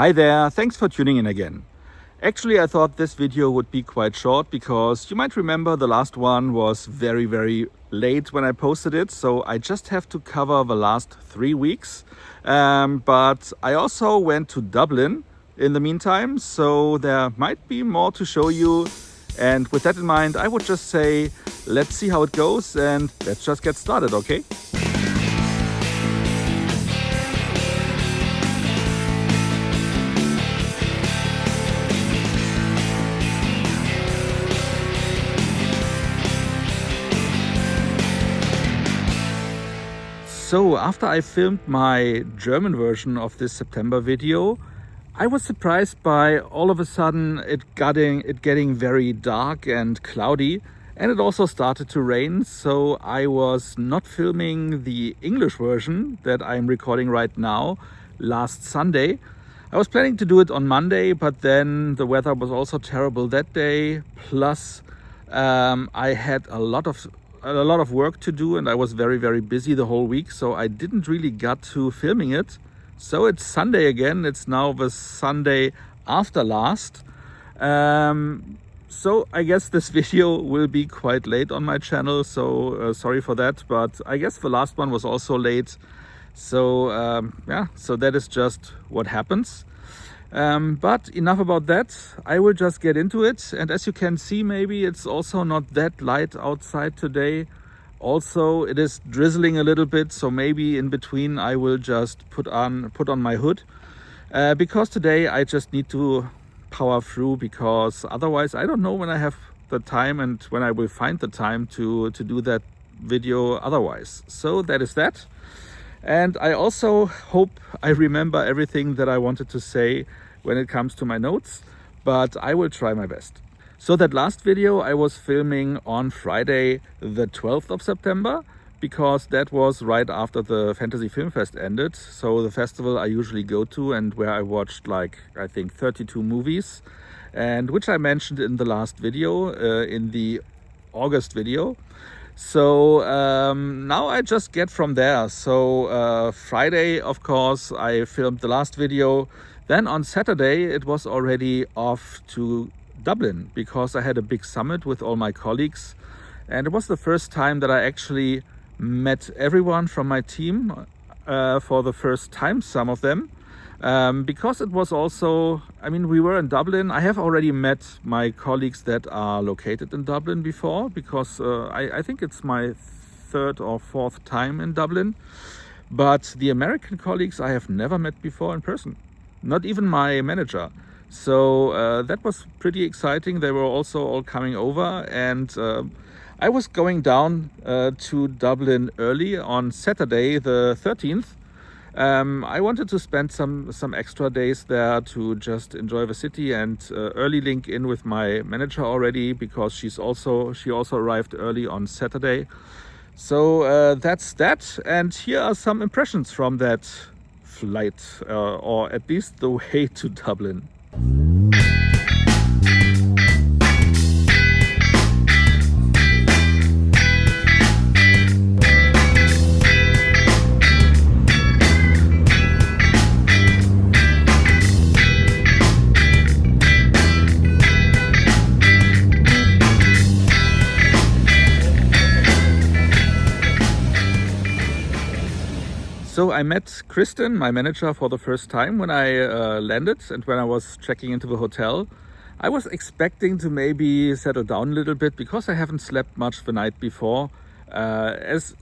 Hi there, thanks for tuning in again. Actually, I thought this video would be quite short because you might remember the last one was very late when I posted it, so I just have to cover the last 3 weeks. But I also went to Dublin in the meantime, so there might be more to show you. And with that in mind, I would just say, let's see how it goes and let's just get started, okay? So after I filmed my German version of this September video, I was surprised by all of a sudden it getting very dark and cloudy, and it also started to rain. So I was not filming the English version that I'm recording right now last Sunday. I was planning to do it on Monday, but then the weather was also terrible that day. Plus I had a lot of work to do and I was very busy the whole week, so I didn't really get to filming it. So it's Sunday again. It's now the Sunday after last. So I guess this video will be quite late on my channel, so sorry for that, but I guess the last one was also late. So yeah, so that is just what happens. But enough about that. I will just get into it. And as you can see, maybe it's also not that light outside today. Also, it is drizzling a little bit, so maybe in between I will just put on my hood. Because today I just need to power through, because otherwise I don't know when I have the time and when I will find the time to do that video otherwise. So that is that. And I also hope I remember everything that I wanted to say when it comes to my notes, but I will try my best. So that last video I was filming on Friday the 12th of September, because that was right after the Fantasy Film Fest ended. So the festival I usually go to and where I watched like I think 32 movies, and which I mentioned in the last video, in the August video. So now I just get from there. So Friday, of course, I filmed the last video. Then on Saturday, it was already off to Dublin because I had a big summit with all my colleagues. And it was the first time that I actually met everyone from my team for the first time, some of them. Because it was also, I mean, we were in Dublin. I have already met my colleagues that are located in Dublin before, because I think it's my 3rd or 4th time in Dublin. But the American colleagues I have never met before in person, not even my manager. So that was pretty exciting. They were also all coming over, and I was going down to Dublin early on Saturday the 13th. I wanted to spend some extra days there to just enjoy the city and early link in with my manager already, because she also arrived early on Saturday. So that's that, and here are some impressions from that flight, or at least the way to Dublin. So I met Kristen, my manager, for the first time when I landed and when I was checking into the hotel. I was expecting to maybe settle down a little bit because I haven't slept much the night before. As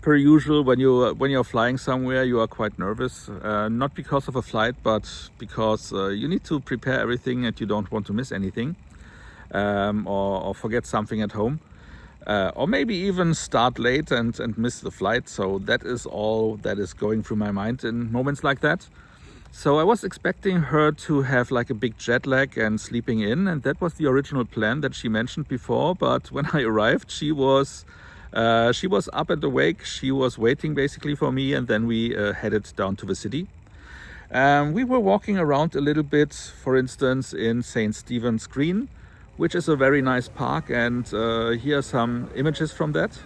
per usual, when you're flying somewhere, you are quite nervous. Not because of a flight, but because you need to prepare everything and you don't want to miss anything, or forget something at home. Or maybe even start late and miss the flight. So that is all that is going through my mind in moments like that. So I was expecting her to have like a big jet lag and sleeping in, and that was the original plan that she mentioned before. But when I arrived, she was up and awake. She was waiting basically for me, and then we headed down to the city. We were walking around a little bit, for instance, in St. Stephen's Green, which is a very nice park, and here are some images from that.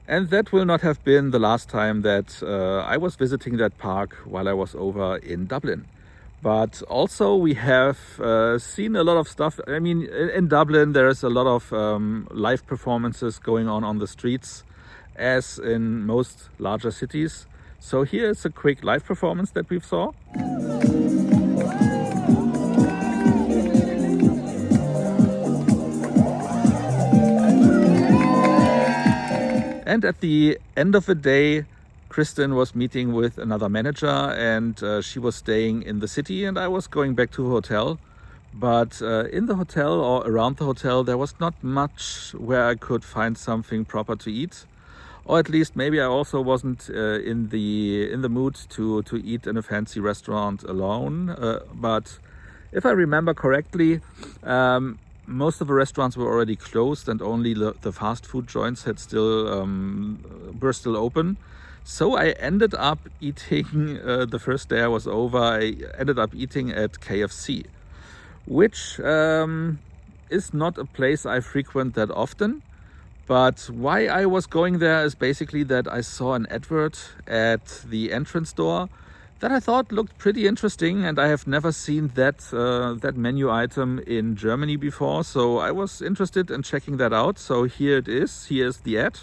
And that will not have been the last time that I was visiting that park while I was over in Dublin. But also we have seen a lot of stuff. I mean, in Dublin there is a lot of live performances going on the streets, as in most larger cities. So here is a quick live performance that we saw. And at the end of the day, Kristen was meeting with another manager, and she was staying in the city, and I was going back to a hotel. But in the hotel or around the hotel, there was not much where I could find something proper to eat. Or at least maybe I also wasn't in the mood to eat in a fancy restaurant alone. But if I remember correctly, most of the restaurants were already closed, and only the fast food joints were still open. So I ended up eating, the first day I was over, I ended up eating at KFC, which is not a place I frequent that often. But why I was going there is basically that I saw an advert at the entrance door that I thought looked pretty interesting, and I have never seen that menu item in Germany before. So I was interested in checking that out. So here it is. Here's the ad.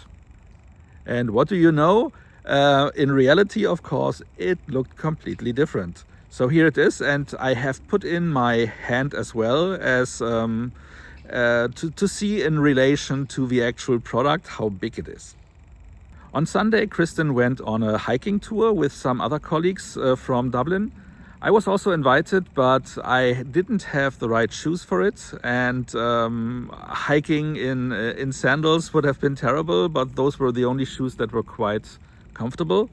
And what do you know? In reality, of course, it looked completely different. So here it is, and I have put in my hand as well as to see in relation to the actual product how big it is. On Sunday, Kristen went on a hiking tour with some other colleagues from Dublin. I was also invited, but I didn't have the right shoes for it, and hiking in sandals would have been terrible, but those were the only shoes that were quite comfortable.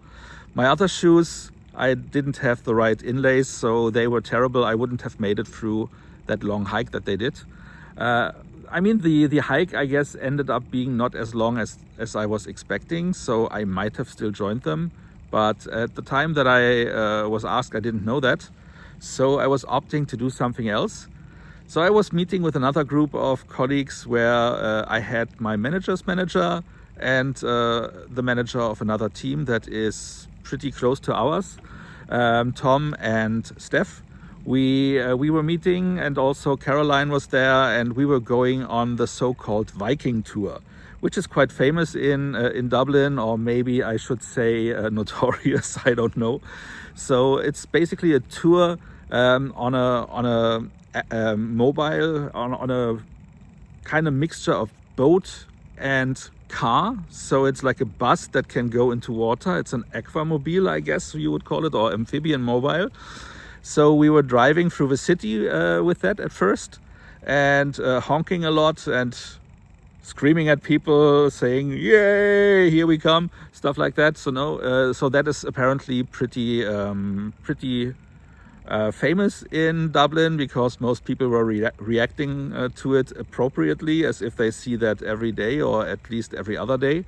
My other shoes, I didn't have the right inlays, so they were terrible. I wouldn't have made it through that long hike that they did. I mean, the hike, I guess, ended up being not as long as I was expecting, so I might have still joined them. But at the time that I was asked, I didn't know that. So I was opting to do something else. So I was meeting with another group of colleagues where I had my manager's manager and the manager of another team that is pretty close to ours, Tom and Steph. We were meeting, and also Caroline was there, and we were going on the so-called Viking Tour, which is quite famous in Dublin, or maybe I should say notorious. I don't know. So it's basically a tour on a mobile, on a kind of mixture of boat and car. So it's like a bus that can go into water. It's an aquamobile, I guess you would call it, or amphibian mobile. So we were driving through the city with that at first, and honking a lot and screaming at people, saying, "Yay, here we come," stuff like that. So so that is apparently pretty famous in Dublin, because most people were reacting to it appropriately, as if they see that every day or at least every other day.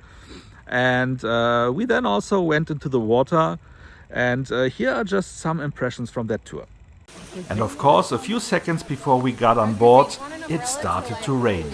And we then also went into the water. And here are just some impressions from that tour. And of course, a few seconds before we got on board, it started to rain.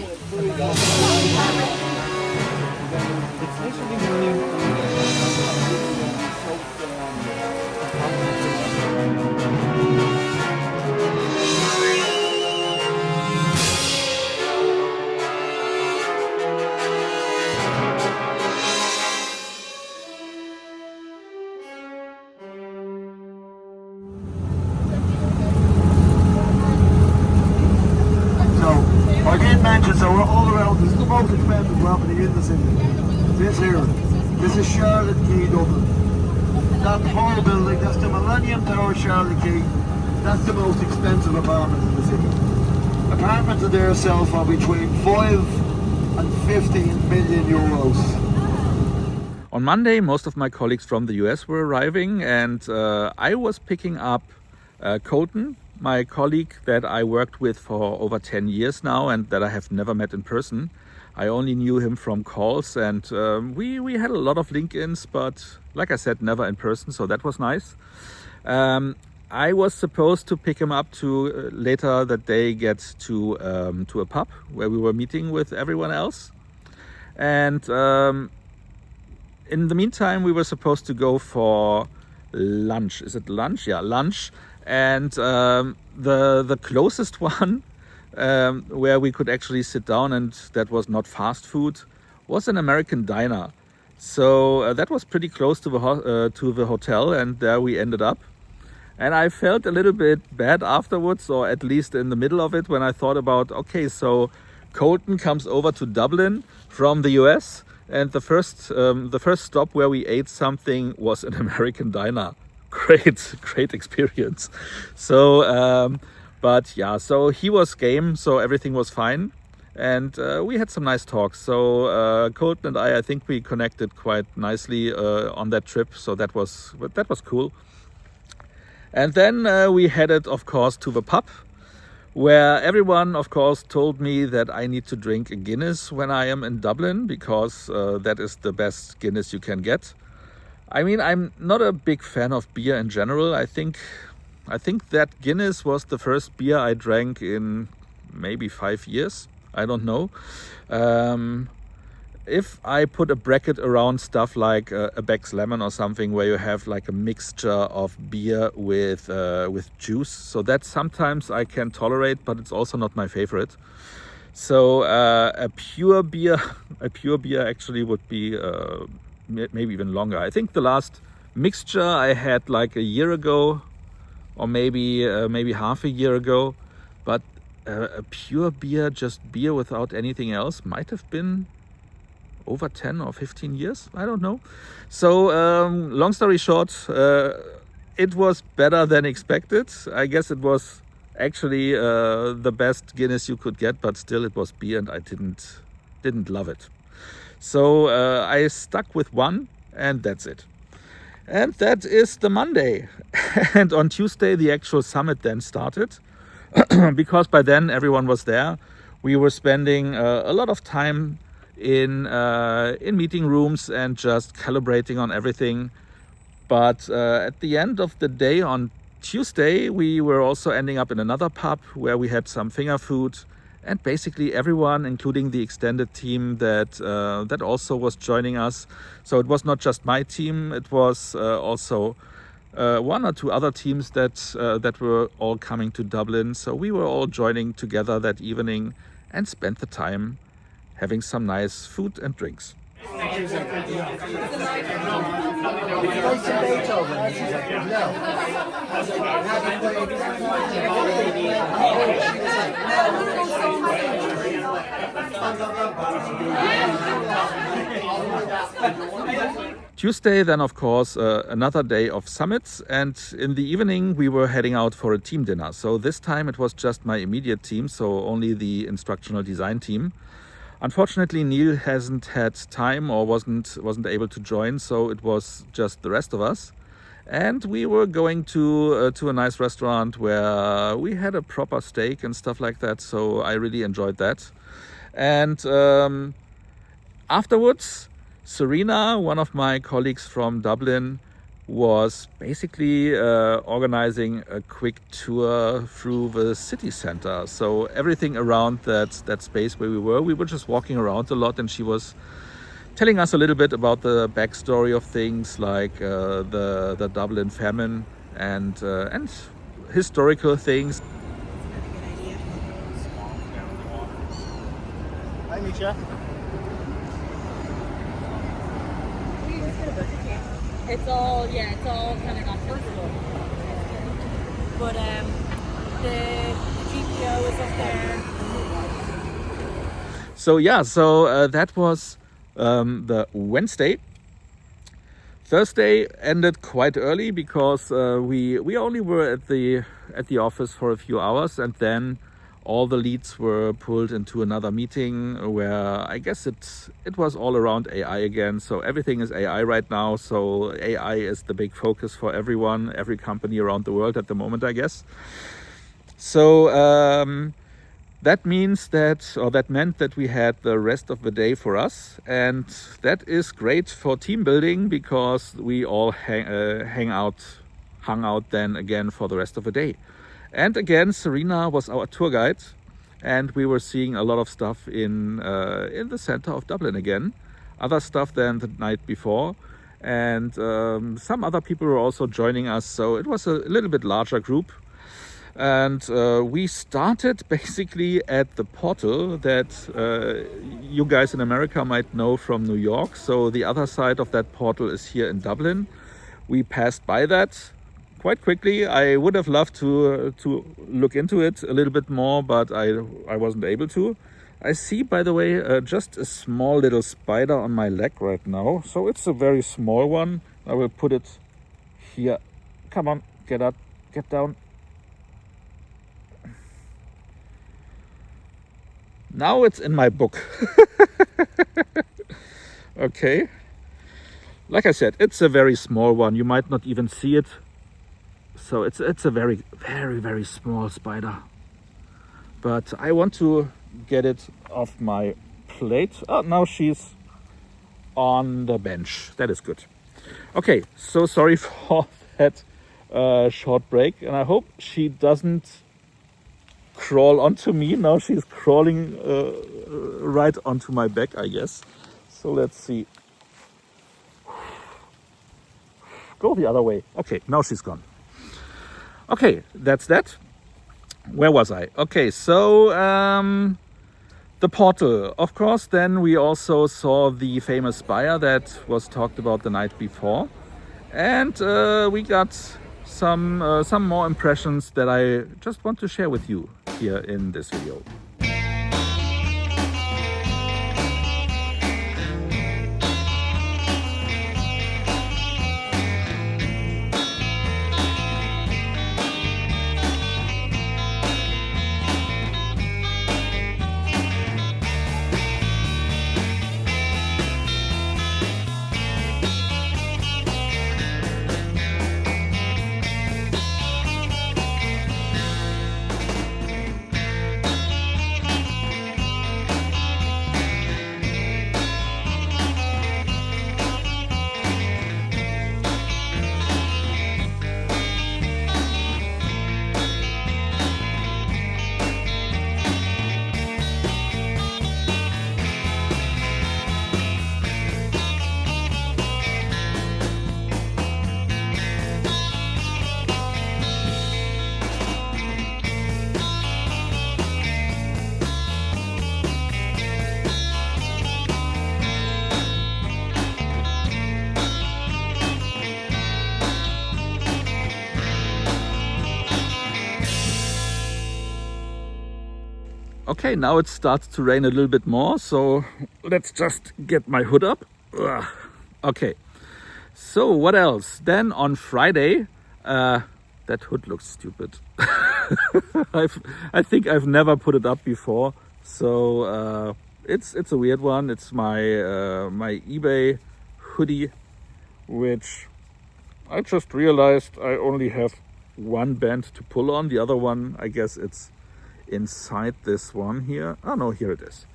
So we're all around. This is the most expensive property in the city. This is Charlotte Key, Dublin. That whole building, that's the Millennium Tower, Charlotte Key. That's the most expensive apartment in the city. Apartments in there sell for between 5 and 15 million euros. On Monday, most of my colleagues from the US were arriving, and I was picking up Colton, my colleague that I worked with for over 10 years now and that I have never met in person. I only knew him from calls, and we had a lot of link-ins, but like I said, never in person, so that was nice. I was supposed to pick him up to later that day get to a pub where we were meeting with everyone else. And in the meantime, we were supposed to go for lunch. Is it lunch? Yeah, lunch. And the closest one where we could actually sit down and that was not fast food was an American diner. So that was pretty close to the hotel, and there we ended up. And I felt a little bit bad afterwards, or at least in the middle of it, when I thought about, okay, so Colton comes over to Dublin from the US, and the first stop where we ate something was an American diner. Great experience. So, but yeah, so he was game, so everything was fine. And we had some nice talks. So Colton and I think we connected quite nicely on that trip. So that was cool. And then we headed, of course, to the pub, where everyone, of course, told me that I need to drink a Guinness when I am in Dublin, because that is the best Guinness you can get. I mean, I'm not a big fan of beer in general. I think that Guinness was the first beer I drank in maybe 5 years. I don't know. If I put a bracket around stuff like a Beck's Lemon or something, where you have like a mixture of beer with juice, so that sometimes I can tolerate, but it's also not my favorite. So a pure beer actually would be maybe even longer. I think the last mixture I had like a year ago, or maybe half a year ago. But a pure beer, just beer without anything else, might have been over 10 or 15 years. I don't know. So long story short, it was better than expected. I guess it was actually the best Guinness you could get, but still it was beer and I didn't love it. So I stuck with one, and that's it. And that is the Monday. And on Tuesday the actual summit then started. Because by then everyone was there. We were spending a lot of time in meeting rooms and just calibrating on everything. But at the end of the day on Tuesday, we were also ending up in another pub where we had some finger food, and basically everyone, including the extended team that also was joining us. So it was not just my team; it was also one or two other teams that were all coming to Dublin. So we were all joining together that evening and spent the time having some nice food and drinks. Tuesday then, of course, another day of summits, and in the evening we were heading out for a team dinner. So this time it was just my immediate team, so only the instructional design team. Unfortunately, Neal hasn't had time or wasn't able to join, so it was just the rest of us. And we were going to a nice restaurant where we had a proper steak and stuff like that, so I really enjoyed that. And afterwards, Serena, one of my colleagues from Dublin, was basically organizing a quick tour through the city center. So everything around that space where we were just walking around a lot, and she was telling us a little bit about the backstory of things like the Dublin famine and historical things. Hi, Micha. It's all kind of got fixable. But the GPO is up there. So that was the Wednesday. Thursday ended quite early because we only were at the office for a few hours, and then all the leads were pulled into another meeting where I guess it was all around AI again. So everything is AI right now. So AI is the big focus for everyone, every company around the world at the moment, I guess. So that meant that we had the rest of the day for us, and that is great for team building because we all hung out then again for the rest of the day. And again, Serena was our tour guide, and we were seeing a lot of stuff in the center of Dublin again. other stuff than the night before. And some other people were also joining us, so it was a little bit larger group. And we started basically at the portal that you guys in America might know from New York. So the other side of that portal is here in Dublin. We passed by that quite quickly. I would have loved to look into it a little bit more, but I wasn't able to. I see, by the way, just a small little spider on my leg right now. So it's a very small one. I will put it here. Come on, get up, get down. Now it's in my book. Okay. Like I said, it's a very small one. You might not even see it. So it's a very, very, very small spider. But I want to get it off my plate. Oh, now she's on the bench. That is good. Okay, so sorry for that short break. And I hope she doesn't crawl onto me. Now she's crawling right onto my back, I guess. So let's see. Go the other way. Okay, now she's gone. Okay, that's that. Where was I? Okay, so the portal. Of course, then we also saw the famous spire that was talked about the night before. And we got some more impressions that I just want to share with you here in this video. Okay, now it starts to rain a little bit more, so let's just get my hood up. Ugh. Okay, so what else? Then on Friday, that hood looks stupid. I think I've never put it up before, so it's a weird one. It's my my eBay hoodie, which I just realized I only have one band to pull on. The other one, I guess it's inside this one here. Oh no, here it is.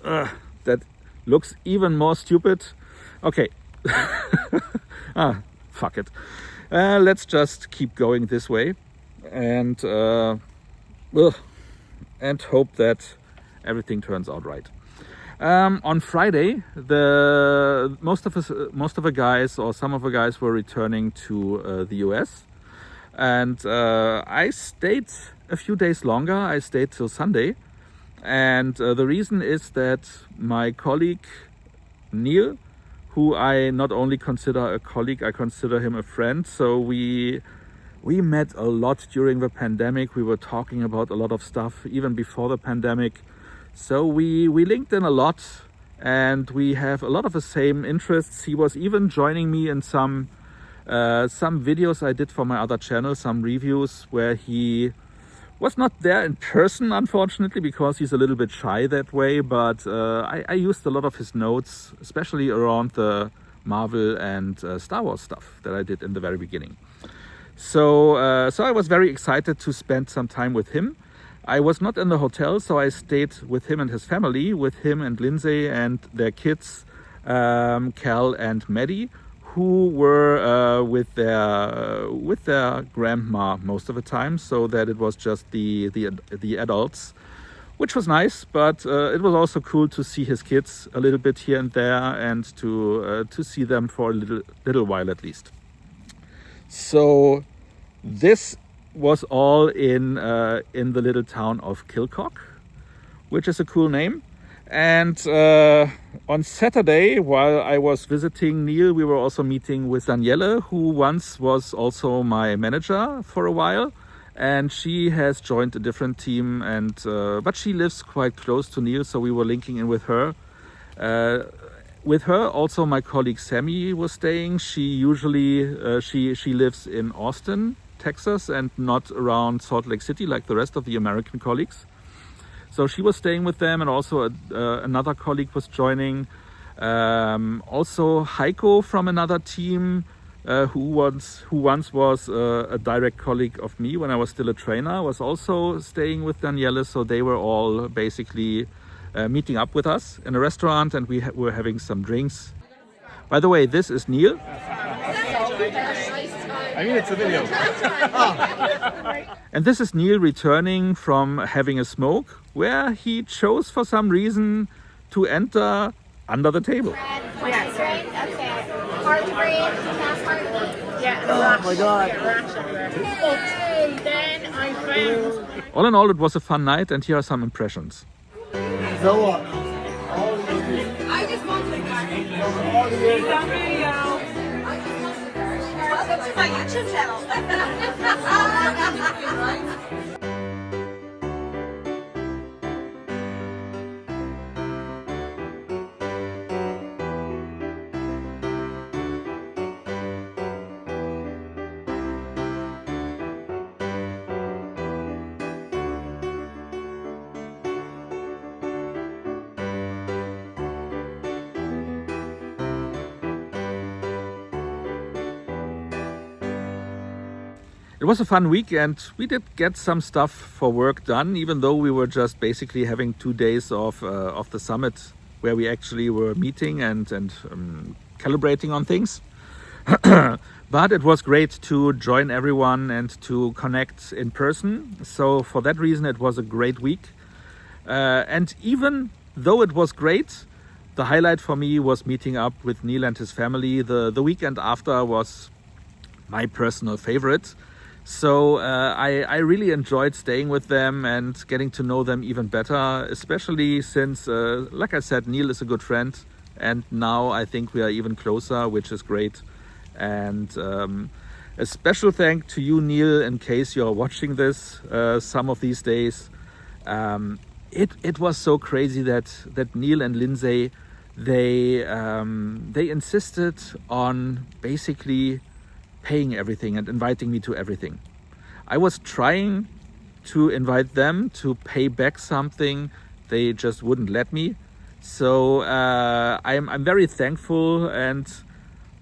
That looks even more stupid. Okay. Fuck it. Let's just keep going this way and hope that everything turns out right. On Friday, most of the guys, or some of the guys, were returning to the US, and I stayed a few days longer. I stayed till Sunday, and the reason is that my colleague Neal, who I not only consider a colleague, I consider him a friend. So we met a lot during the pandemic. We were talking about a lot of stuff even before the pandemic. So we linked in a lot, and we have a lot of the same interests. He was even joining me in some videos I did for my other channel, some reviews where he was not there in person, unfortunately, because he's a little bit shy that way. But I used a lot of his notes, especially around the Marvel and Star Wars stuff that I did in the very beginning. So I was very excited to spend some time with him. I was not in the hotel, so I stayed with him and his family, with him and Lynzee and their kids, Cal and Maddie, who were with their grandma most of the time, so that it was just the adults which was nice, but it was also cool to see his kids a little bit here and there, and to see them for a little while at least. So this was all in the little town of Kilcock, which is a cool name. And on Saturday, while I was visiting Neal, we were also meeting with Daniele, who once was also my manager for a while. And she has joined a different team, and but she lives quite close to Neal, so we were linking in with her. With her, also my colleague Sammy was staying. She usually she lives in Austin, Texas, and not around Salt Lake City like the rest of the American colleagues. So she was staying with them, and also another colleague was joining. Also Heiko from another team, who once was a direct colleague of me when I was still a trainer, was also staying with Daniele. So they were all basically meeting up with us in a restaurant, and we were having some drinks. By the way, this is Neal. I mean, it's a video. And this is Neal returning from having a smoke, where he chose for some reason to enter under the table. Yes. Right? Okay. Heartbreak, fast heartbeat. Yeah. Oh my God. Okay, then I found. All in all, it was a fun night, and here are some impressions. So what? I just want to Welcome to my YouTube channel. It was a fun week, and we did get some stuff for work done, even though we were just basically having 2 days of the summit where we actually were meeting and calibrating on things. But it was great to join everyone and to connect in person. So for that reason, it was a great week. And even though it was great, the highlight for me was meeting up with Neal and his family. The weekend after was my personal favorite. So I really enjoyed staying with them and getting to know them even better, especially since, like I said, Neal is a good friend, and now I think we are even closer, which is great. And a special thank to you, Neal, in case you're watching this some of these days. It was so crazy that Neal and Lynzee, they insisted on basically paying everything and inviting me to everything. I was trying to invite them to pay back something. They just wouldn't let me. So I'm very thankful, and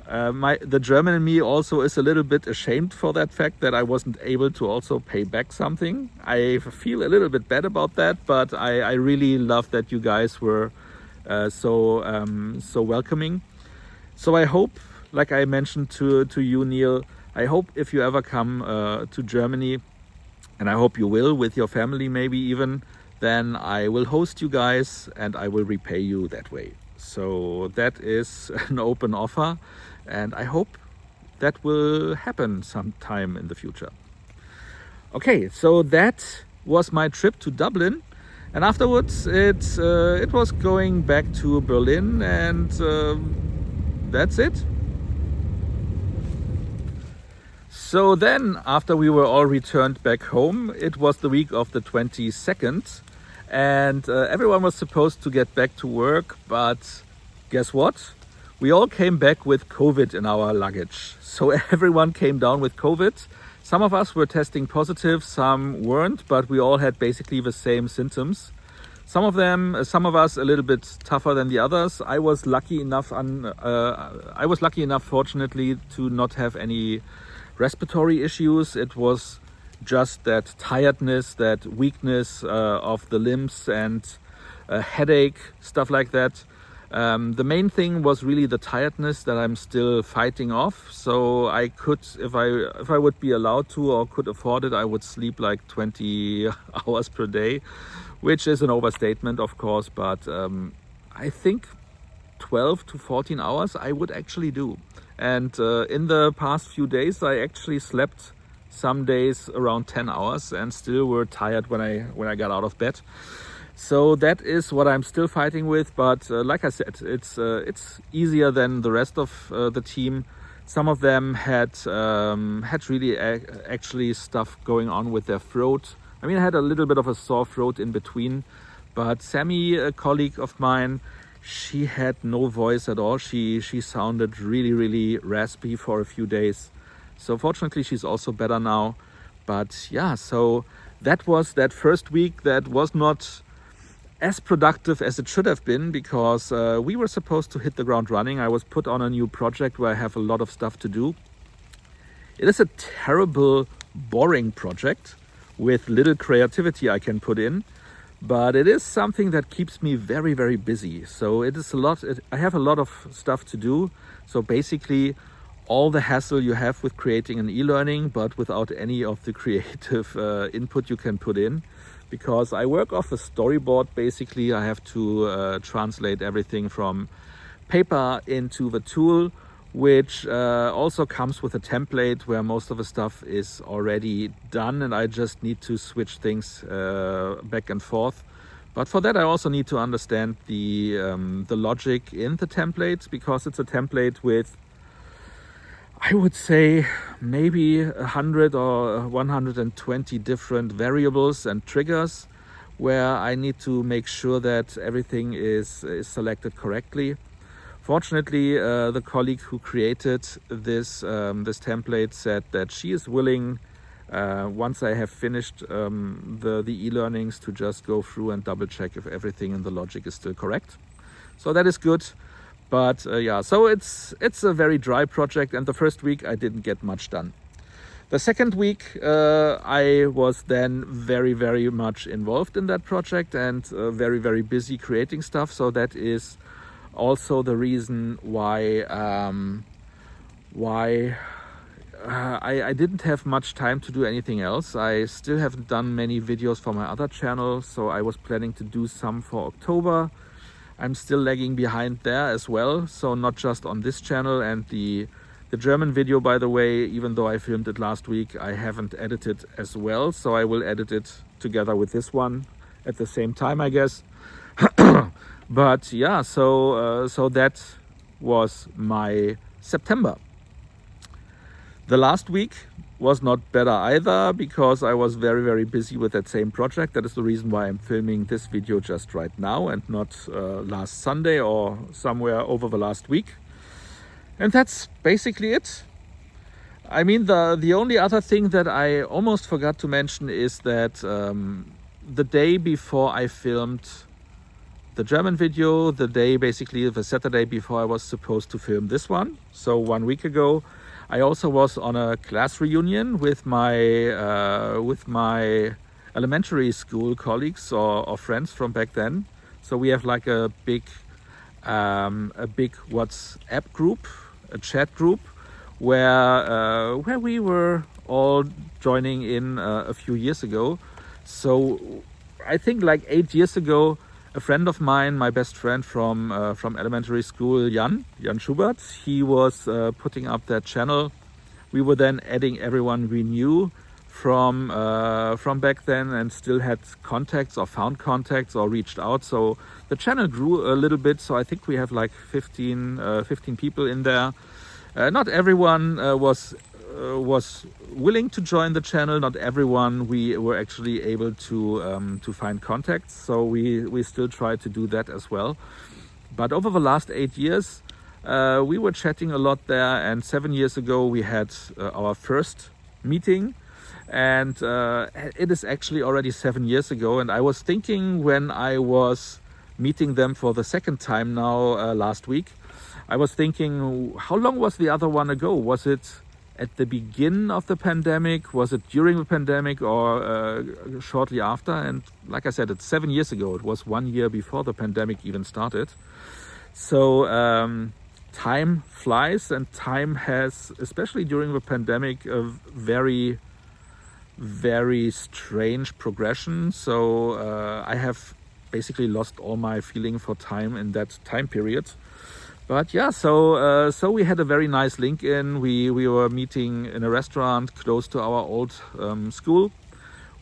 the German in me also is a little bit ashamed for that fact that I wasn't able to also pay back something. I feel a little bit bad about that, but I really love that you guys were so welcoming. So I hope, like I mentioned to you, Neal, I hope if you ever come to Germany, and I hope you will with your family maybe even, then I will host you guys and I will repay you that way. So that is an open offer, and I hope that will happen sometime in the future. Okay, so that was my trip to Dublin, and afterwards it was going back to Berlin, and that's it. So then, after we were all returned back home, it was the week of the 22nd, and everyone was supposed to get back to work, but guess what? We all came back with COVID in our luggage. So everyone came down with COVID. Some of us were testing positive, some weren't, but we all had basically the same symptoms. Some of us a little bit tougher than the others. I was lucky enough, fortunately, to not have any respiratory issues. It was just that tiredness, that weakness of the limbs, and a headache, stuff like that. The main thing was really the tiredness that I'm still fighting off. So I could, if I would be allowed to or could afford it, I would sleep like 20 hours per day, which is an overstatement, of course, but I think 12 to 14 hours I would actually do. And in the past few days, I actually slept some days around 10 hours and still were tired when I got out of bed. So that is what I'm still fighting with. But like I said, it's easier than the rest of the team. Some of them had really actually stuff going on with their throat. I mean, I had a little bit of a sore throat in between, but Sammy, a colleague of mine, she had no voice at all. She sounded really raspy for a few days. So fortunately, she's also better now. But yeah, so that was that first week that was not as productive as it should have been, because we were supposed to hit the ground running. I was put on a new project where I have a lot of stuff to do. It is a terrible, boring project with little creativity I can put in. But it is something that keeps me very busy. So it is a lot. I have a lot of stuff to do. So basically all the hassle you have with creating an e-learning, but without any of the creative input you can put in. Because I work off a storyboard, basically. I have to translate everything from paper into the tool, which also comes with a template where most of the stuff is already done and I just need to switch things back and forth. But for that I also need to understand the logic in the template, because it's a template with, I would say, maybe 100 or 120 different variables and triggers where I need to make sure that everything is selected correctly. Fortunately, the colleague who created this template said that she is willing, once I have finished the e-learnings, to just go through and double check if everything in the logic is still correct. So that is good. But yeah, so it's a very dry project, and the first week I didn't get much done. The second week I was then very much involved in that project and very busy creating stuff. So that is also the reason why I didn't have much time to do anything else. I still haven't done many videos for my other channel, so I was planning to do some for October. I'm still lagging behind there as well, so not just on this channel. And the German video, by the way, even though I filmed it last week, I haven't edited as well, so I will edit it together with this one at the same time, I guess. But yeah, so that was my September. The last week was not better either, because I was very busy with that same project. That is the reason why I'm filming this video just right now and not last Sunday or somewhere over the last week. And that's basically it. I mean, the only other thing that I almost forgot to mention is that the day before I filmed the German video, basically the Saturday before I was supposed to film this one, so 1 week ago, I also was on a class reunion with my elementary school colleagues or friends from back then. So we have like a big WhatsApp group, a chat group, where we were all joining in a few years ago. So I think like 8 years ago, a friend of mine, my best friend from elementary school, Jan Schubert, he was putting up that channel. We were then adding everyone we knew from back then and still had contacts or found contacts or reached out. So the channel grew a little bit. So I think we have like 15 people in there. Not everyone was willing to join the channel. Not everyone we were actually able to find contacts. So we still try to do that as well. But over the last 8 years, we were chatting a lot there. And 7 years ago, we had our first meeting. And it is actually already 7 years ago. And I was thinking, when I was meeting them for the second time now last week, I was thinking, how long was the other one ago? Was it at the beginning of the pandemic? Was it during the pandemic, or shortly after? And like I said, it's 7 years ago. It was 1 year before the pandemic even started. So time flies, and time has, especially during the pandemic, a very very strange progression. So I have basically lost all my feeling for time in that time period. But yeah, so we had a very nice link in. We were meeting in a restaurant close to our old school.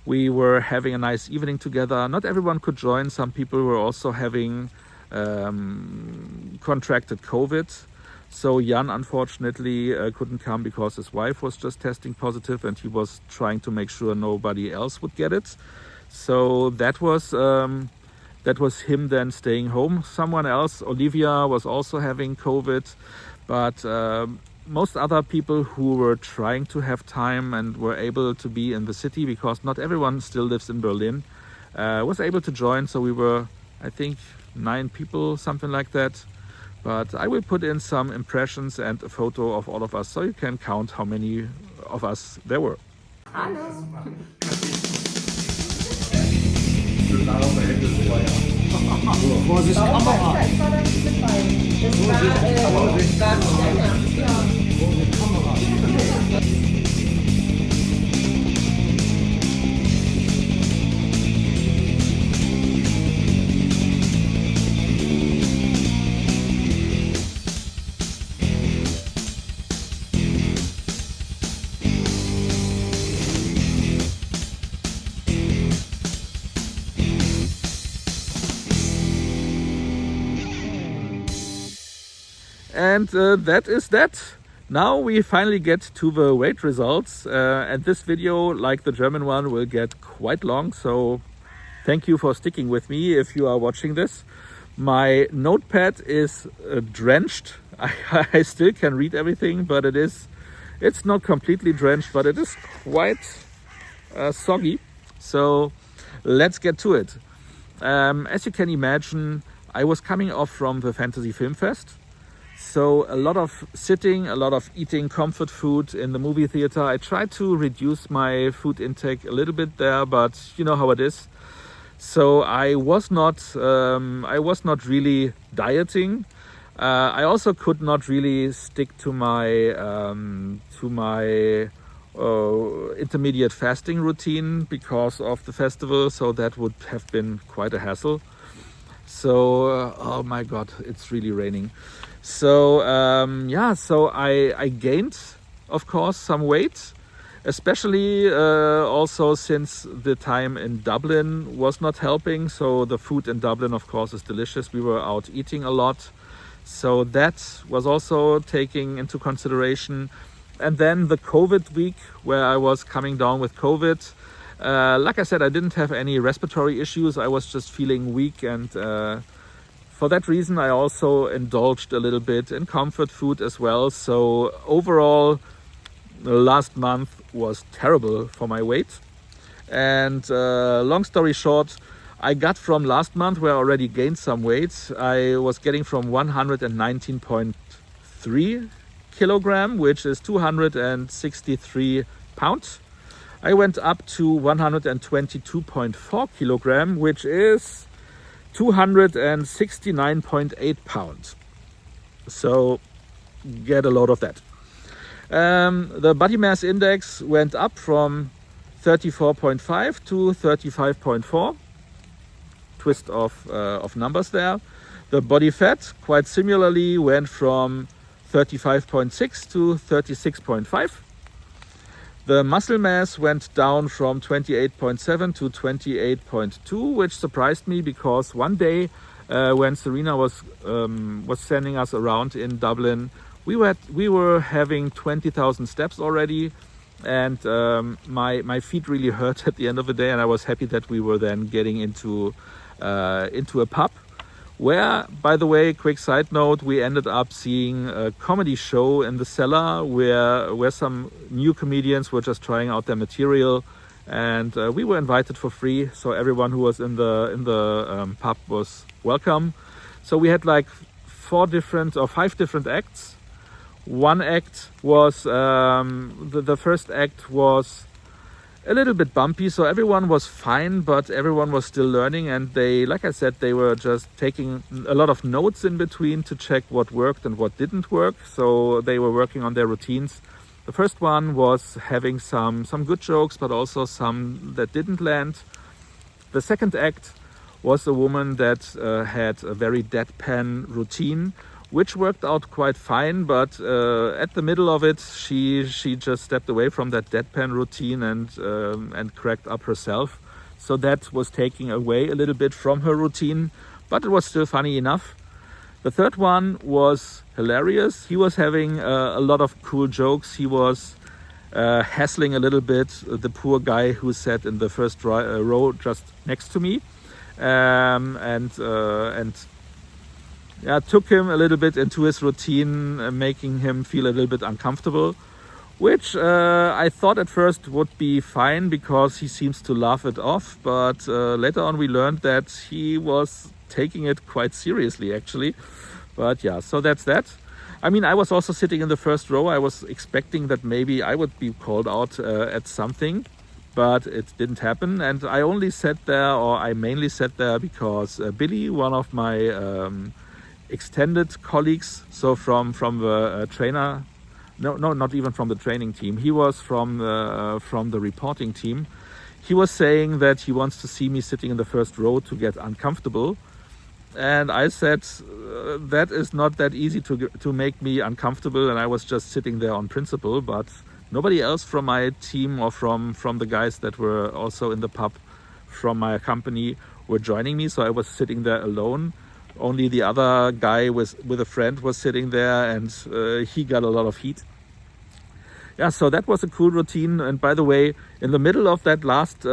We were having a nice evening together. Not everyone could join. Some people were also having contracted COVID. So Jan unfortunately couldn't come because his wife was just testing positive and he was trying to make sure nobody else would get it. So that was him then staying home. Someone else, Olivia, was also having COVID, but most other people who were trying to have time and were able to be in the city, because not everyone still lives in Berlin, was able to join. So we were, I think, 9 people, something like that. But I will put in some impressions and a photo of all of us so you can count how many of us there were. Vorsicht, Kamera! And that is that. Now we finally get to the weight results, and this video, like the German one, will get quite long, so thank you for sticking with me if you are watching this. My notepad is drenched. I still can read everything, but it's not completely drenched, but it is quite soggy. So let's get to it. As you can imagine, I was coming off from the Fantasy Film Fest. So a lot of sitting, a lot of eating comfort food in the movie theater. I tried to reduce my food intake a little bit there, but you know how it is. So I was not really dieting. I also could not really stick to my intermediate fasting routine because of the festival. So that would have been quite a hassle. So oh my God, it's really raining. So yeah, so I gained, of course, some weight, especially also since the time in Dublin was not helping. So the food in Dublin, of course, is delicious. We were out eating a lot. So that was also taking into consideration. And then the COVID week where I was coming down with COVID. Like I said, I didn't have any respiratory issues. I was just feeling weak, and for that reason, I also indulged a little bit in comfort food as well. So overall, the last month was terrible for my weight. And long story short, I got from last month, where I already gained some weight, I was getting from 119.3 kilogram, which is 263 pounds. I went up to 122.4 kilogram, which is 269.8 pounds. So get a load of that. The body mass index went up from 34.5 to 35.4. Twist of numbers there. The body fat quite similarly went from 35.6 to 36.5. The muscle mass went down from 28.7 to 28.2, which surprised me because one day when Serena was sending us around in Dublin, we were having 20,000 steps already, and my feet really hurt at the end of the day, and I was happy that we were then getting into a pub. Where, by the way, quick side note, we ended up seeing a comedy show in the Cellar where some new comedians were just trying out their material, and we were invited for free. So everyone who was in the pub was welcome. So we had like 5 different acts. One act was the first act was a little bit bumpy, so everyone was fine, but everyone was still learning, and they, like I said, they were just taking a lot of notes in between to check what worked and what didn't work. So they were working on their routines, The first one was having some good jokes, but also some that didn't land. The second act was a woman that had a very deadpan routine, which worked out quite fine, but at the middle of it, she just stepped away from that deadpan routine and cracked up herself. So that was taking away a little bit from her routine, but it was still funny enough. The third one was hilarious. He was having a lot of cool jokes. He was hassling a little bit the poor guy who sat in the first row just next to me, and took him a little bit into his routine, making him feel a little bit uncomfortable, which I thought at first would be fine because he seems to laugh it off, but later on we learned that he was taking it quite seriously actually. But yeah, so that's that. I mean, I was also sitting in the first row. I was expecting that maybe I would be called out at something, but it didn't happen. And I only sat there, or I mainly sat there because Billy, one of my extended colleagues, so from the trainer, no, not even from the training team, he was from the reporting team. He was saying that he wants to see me sitting in the first row to get uncomfortable. And I said, that is not that easy to make me uncomfortable, and I was just sitting there on principle, but nobody else from my team or from the guys that were also in the pub from my company were joining me, so I was sitting there alone. Only the other guy with a friend was sitting there, and he got a lot of heat. Yeah, so that was a cool routine. And by the way, in the middle of that last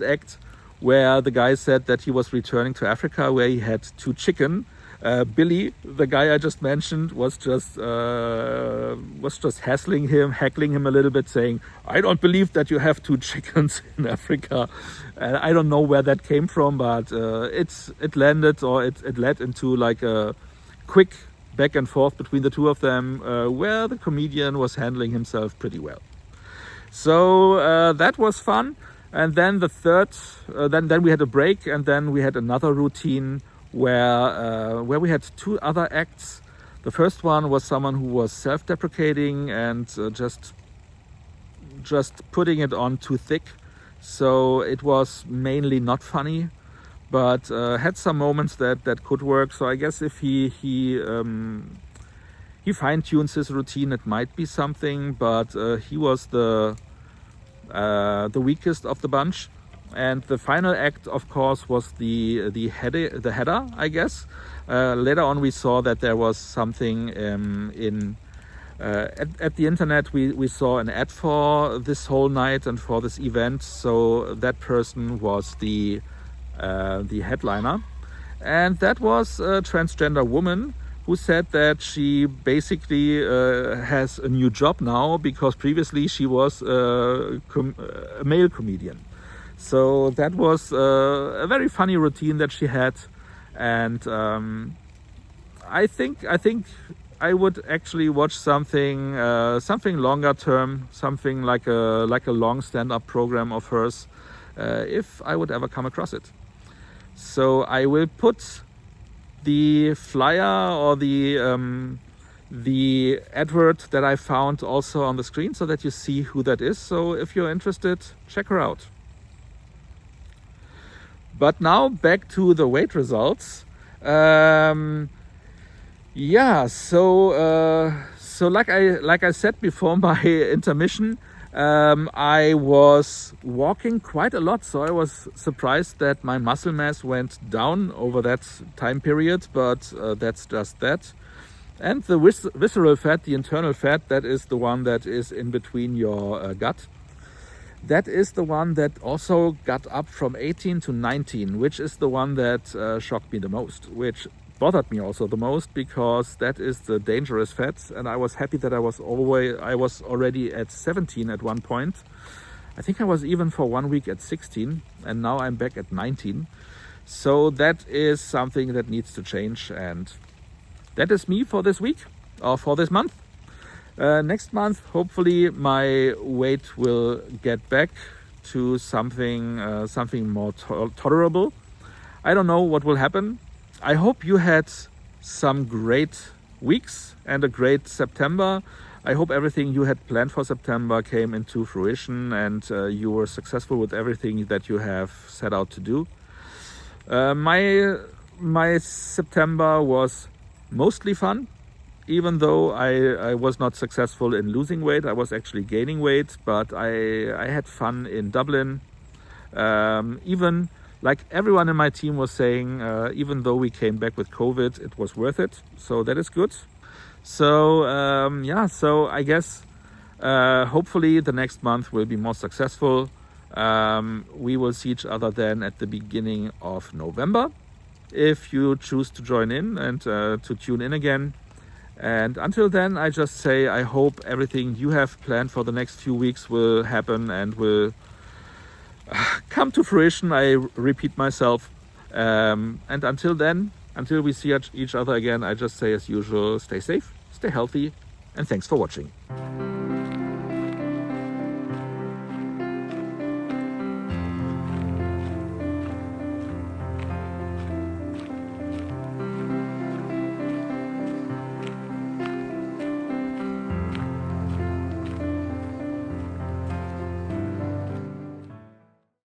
act, where the guy said that he was returning to Africa, where he had 2 chicken, Billy, the guy I just mentioned, was just heckling him a little bit, saying, "I don't believe that you have 2 chickens in Africa." And I don't know where that came from, but it landed, or it led into like a quick back and forth between the two of them, where the comedian was handling himself pretty well. So that was fun. And then the third, then we had a break, and then we had another routine where we had 2 other acts. The first one was someone who was self-deprecating and just putting it on too thick. So it was mainly not funny, but had some moments that could work. So I guess if he fine-tunes his routine, it might be something. But he was the weakest of the bunch. And the final act, of course, was the header, I guess. Later on, we saw that there was something at the internet. We saw an ad for this whole night and for this event. So that person was the headliner, and that was a transgender woman who said that she basically has a new job now because previously she was a male comedian. So that was a very funny routine that she had, and I think I would actually watch something longer term, something like a long stand-up program of hers, if I would ever come across it. So I will put the flyer or the advert that I found also on the screen so that you see who that is. So if you're interested, check her out. But now back to the weight results. So like I said before my intermission, I was walking quite a lot, so I was surprised that my muscle mass went down over that time period, but that's just that. And the visceral fat, the internal fat, that is the one that is in between your gut. That is the one that also got up from 18 to 19, which is the one that shocked me the most, which bothered me also the most, because that is the dangerous fat. And I was happy that I was already at 17 at one point. I think I was even for 1 week at 16, and now I'm back at 19. So that is something that needs to change, and that is me for this week, or for this month. Next month, hopefully my weight will get back to something more tolerable. I don't know what will happen. I hope you had some great weeks and a great September. I hope everything you had planned for September came into fruition and you were successful with everything that you have set out to do. My September was mostly fun. Even though I was not successful in losing weight, I was actually gaining weight, but I had fun in Dublin. Even like everyone in my team was saying, even though we came back with COVID, it was worth it. So that is good. So yeah, so I guess hopefully the next month will be more successful. We will see each other then at the beginning of November, if you choose to join in and to tune in again. And until then, I just say I hope everything you have planned for the next few weeks will happen and will come to fruition. I repeat myself. And until then, until we see each other again, I just say as usual, stay safe, stay healthy, and thanks for watching.